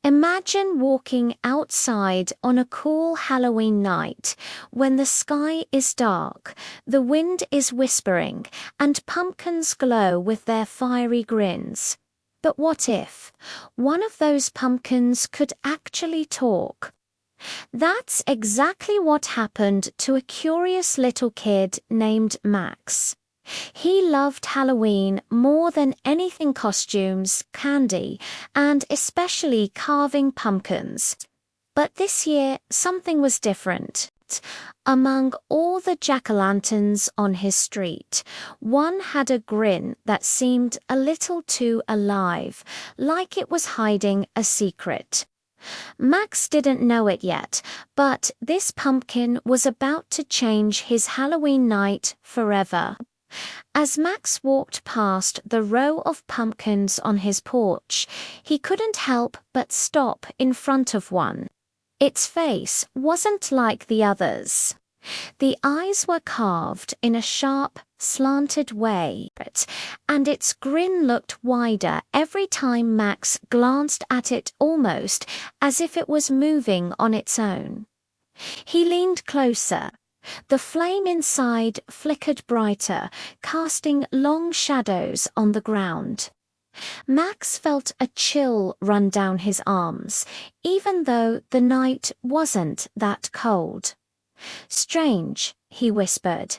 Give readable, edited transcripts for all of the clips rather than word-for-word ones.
Imagine walking outside on a cool Halloween night when the sky is dark, the wind is whispering, and pumpkins glow with their fiery grins. But what if one of those pumpkins could actually talk? That's exactly what happened to a curious little kid named Max. He loved Halloween more than anything: costumes, candy, and especially carving pumpkins. But this year, something was different. Among all the jack-o'-lanterns on his street, one had a grin that seemed a little too alive, like it was hiding a secret. Max didn't know it yet, but this pumpkin was about to change his Halloween night forever. As Max walked past the row of pumpkins on his porch, he couldn't help but stop in front of one. Its face wasn't like the others. The eyes were carved in a sharp, slanted way, and its grin looked wider every time Max glanced at it, almost as if it was moving on its own. He leaned closer. The flame inside flickered brighter, casting long shadows on the ground. Max felt a chill run down his arms, even though the night wasn't that cold. "Strange," he whispered.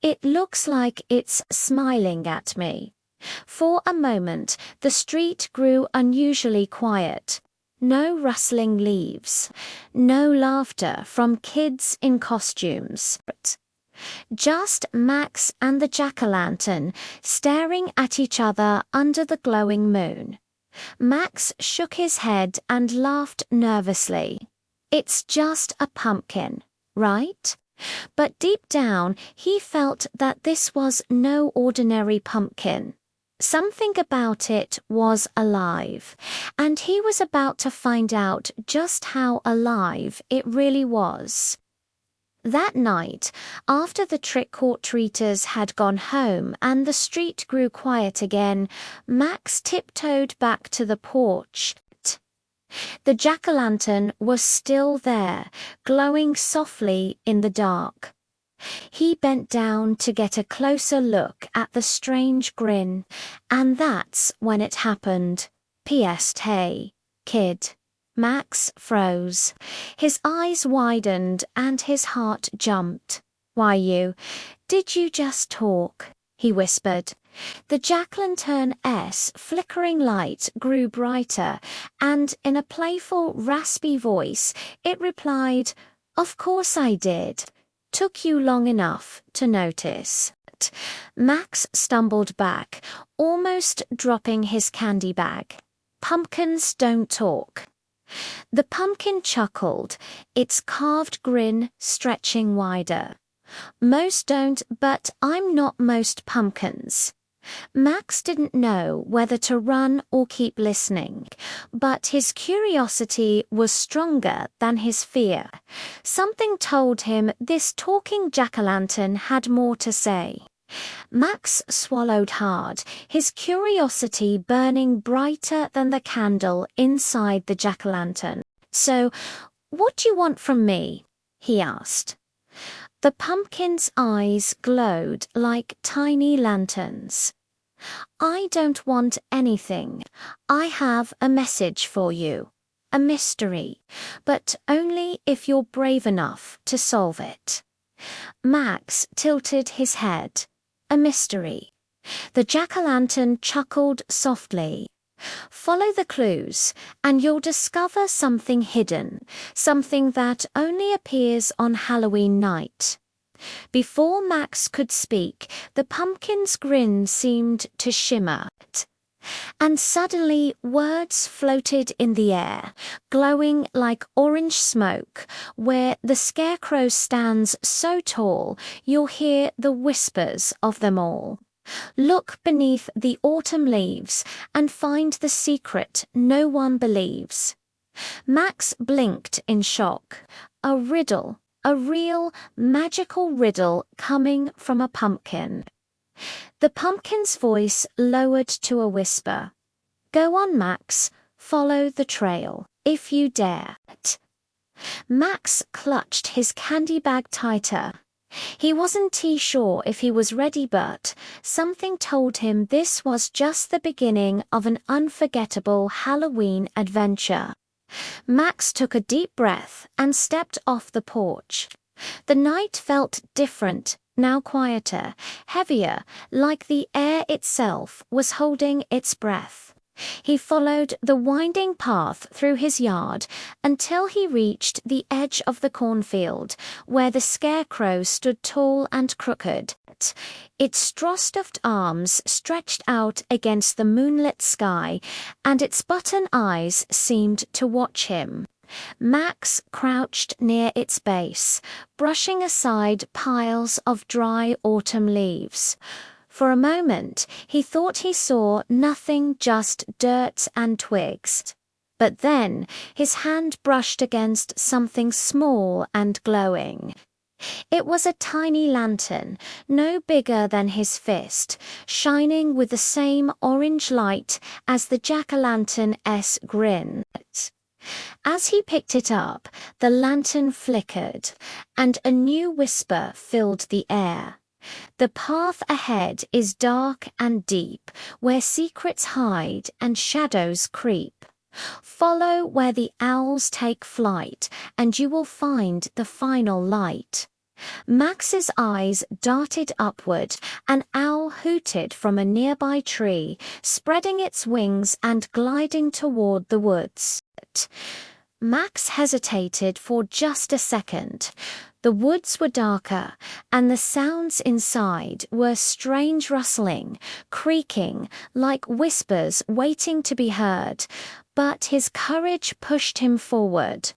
"It looks like it's smiling at me." For a moment, the street grew unusually quiet. No rustling leaves, no laughter from kids in costumes. Just Max and the jack-o'-lantern staring at each other under the glowing moon. Max shook his head and laughed nervously. "It's just a pumpkin, right?" But deep down, he felt that this was no ordinary pumpkin. Something about it was alive, and he was about to find out just how alive it really was. That night, after the trick-or-treaters had gone home and the street grew quiet again, Max tiptoed back to the porch. The jack-o'-lantern was still there, glowing softly in the dark. He bent down to get a closer look at the strange grin, and that's when it happened. "P.S. Hey, kid." Max froze. His eyes widened and his heart jumped. "Why, did you just talk?" he whispered. The jack-o'-lantern's flickering light grew brighter, and in a playful, raspy voice, it replied, "Of course I did. Took you long enough to notice." Max stumbled back, almost dropping his candy bag. "Pumpkins don't talk." The pumpkin chuckled, its carved grin stretching wider. "Most don't, but I'm not most pumpkins." Max didn't know whether to run or keep listening, but his curiosity was stronger than his fear. Something told him this talking jack-o'-lantern had more to say. Max swallowed hard, his curiosity burning brighter than the candle inside the jack-o'-lantern. "So, what do you want from me?" he asked. The pumpkin's eyes glowed like tiny lanterns. "I don't want anything. I have a message for you. A mystery, but only if you're brave enough to solve it." Max tilted his head. "A mystery." The jack-o'-lantern chuckled softly. "Follow the clues, and you'll discover something hidden, something that only appears on Halloween night." Before Max could speak, the pumpkin's grin seemed to shimmer, and suddenly words floated in the air, glowing like orange smoke. "Where the scarecrow stands so tall, you'll hear the whispers of them all. Look beneath the autumn leaves and find the secret no one believes." Max blinked in shock. A riddle, a real magical riddle coming from a pumpkin. The pumpkin's voice lowered to a whisper. "Go on, Max. Follow the trail, if you dare. Max clutched his candy bag tighter. He wasn't too sure if he was ready, but something told him this was just the beginning of an unforgettable Halloween adventure. Max took a deep breath and stepped off the porch. The night felt different, now quieter, heavier, like the air itself was holding its breath. He followed the winding path through his yard until he reached the edge of the cornfield, where the scarecrow stood tall and crooked. Its straw-stuffed arms stretched out against the moonlit sky, and its button eyes seemed to watch him. Max crouched near its base, brushing aside piles of dry autumn leaves. For a moment, he thought he saw nothing, just dirt and twigs. But then, his hand brushed against something small and glowing. It was a tiny lantern, no bigger than his fist, shining with the same orange light as the jack-o'-lantern's grin. As he picked it up, the lantern flickered, and a new whisper filled the air. The path ahead is dark and deep, where secrets hide and shadows creep. Follow where the owls take flight, and you will find the final light. Max's eyes darted upward. An owl hooted from a nearby tree, spreading its wings and gliding toward the woods. Max hesitated for just a second. The woods were darker, and the sounds inside were strange rustling, creaking, like whispers waiting to be heard, but his courage pushed him forward.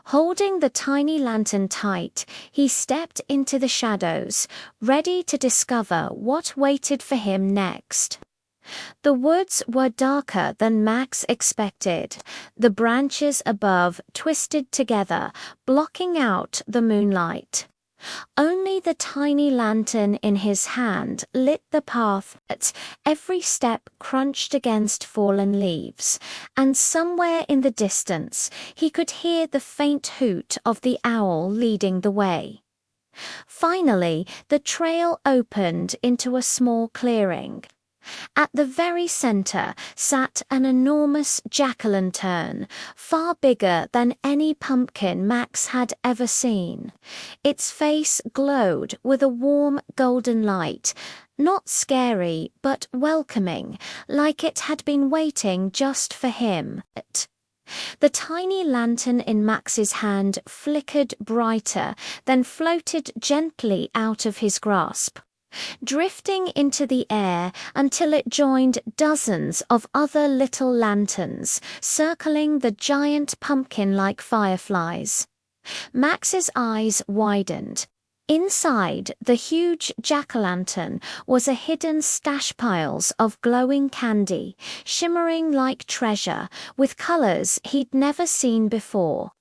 Holding the tiny lantern tight, he stepped into the shadows, ready to discover what waited for him next. The woods were darker than Max expected. The branches above twisted together, blocking out the moonlight. Only the tiny lantern in his hand lit the path. Every step crunched against fallen leaves, and somewhere in the distance he could hear the faint hoot of the owl leading the way. Finally, the trail opened into a small clearing. At the very center sat an enormous jack-o'-lantern, far bigger than any pumpkin Max had ever seen. Its face glowed with a warm golden light, not scary but welcoming, like it had been waiting just for him. The tiny lantern in Max's hand flickered brighter, then floated gently out of his grasp, drifting into the air until it joined dozens of other little lanterns, circling the giant pumpkin-like fireflies. Max's eyes widened. Inside the huge jack-o'-lantern was a hidden stash piles of glowing candy, shimmering like treasure, with colors he'd never seen before.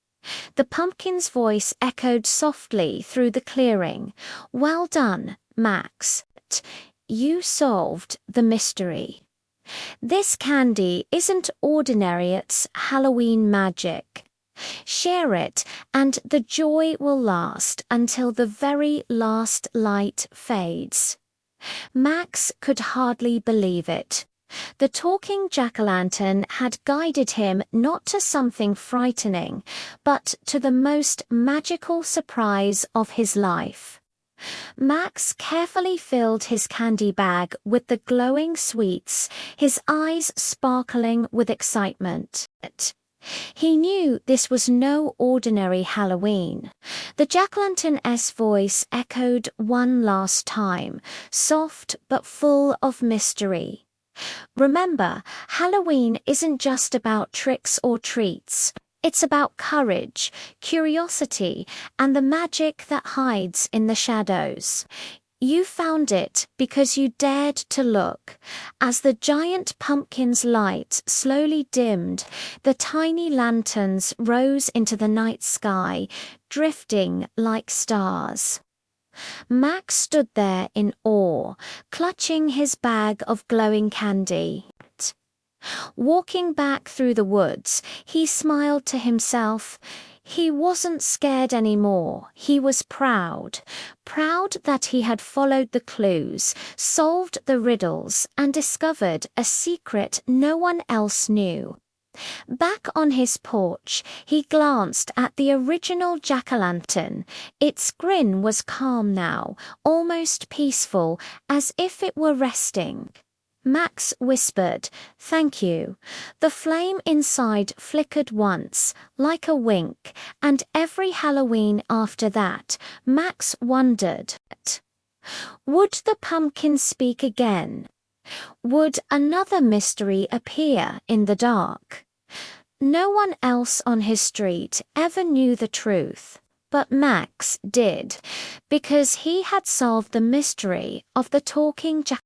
The pumpkin's voice echoed softly through the clearing. "Well done, Max. You solved the mystery. This candy isn't ordinary, it's Halloween magic. Share it, and the joy will last until the very last light fades." Max could hardly believe it. The talking jack-o'-lantern had guided him not to something frightening, but to the most magical surprise of his life. Max carefully filled his candy bag with the glowing sweets, his eyes sparkling with excitement. He knew this was no ordinary Halloween. The jack-o'-lantern's voice echoed one last time, soft but full of mystery. "Remember, Halloween isn't just about tricks or treats. It's about courage, curiosity, and the magic that hides in the shadows. You found it because you dared to look." As the giant pumpkin's light slowly dimmed, the tiny lanterns rose into the night sky, drifting like stars. Max stood there in awe, clutching his bag of glowing candy. Walking back through the woods, he smiled to himself. He wasn't scared anymore. He was proud. Proud that he had followed the clues, solved the riddles, and discovered a secret no one else knew. Back on his porch, he glanced at the original jack-o'-lantern. Its grin was calm now, almost peaceful, as if it were resting. Max whispered, "Thank you." The flame inside flickered once, like a wink, and every Halloween after that, Max wondered, would the pumpkin speak again? Would another mystery appear in the dark? No one else on his street ever knew the truth, but Max did, because he had solved the mystery of the talking jack.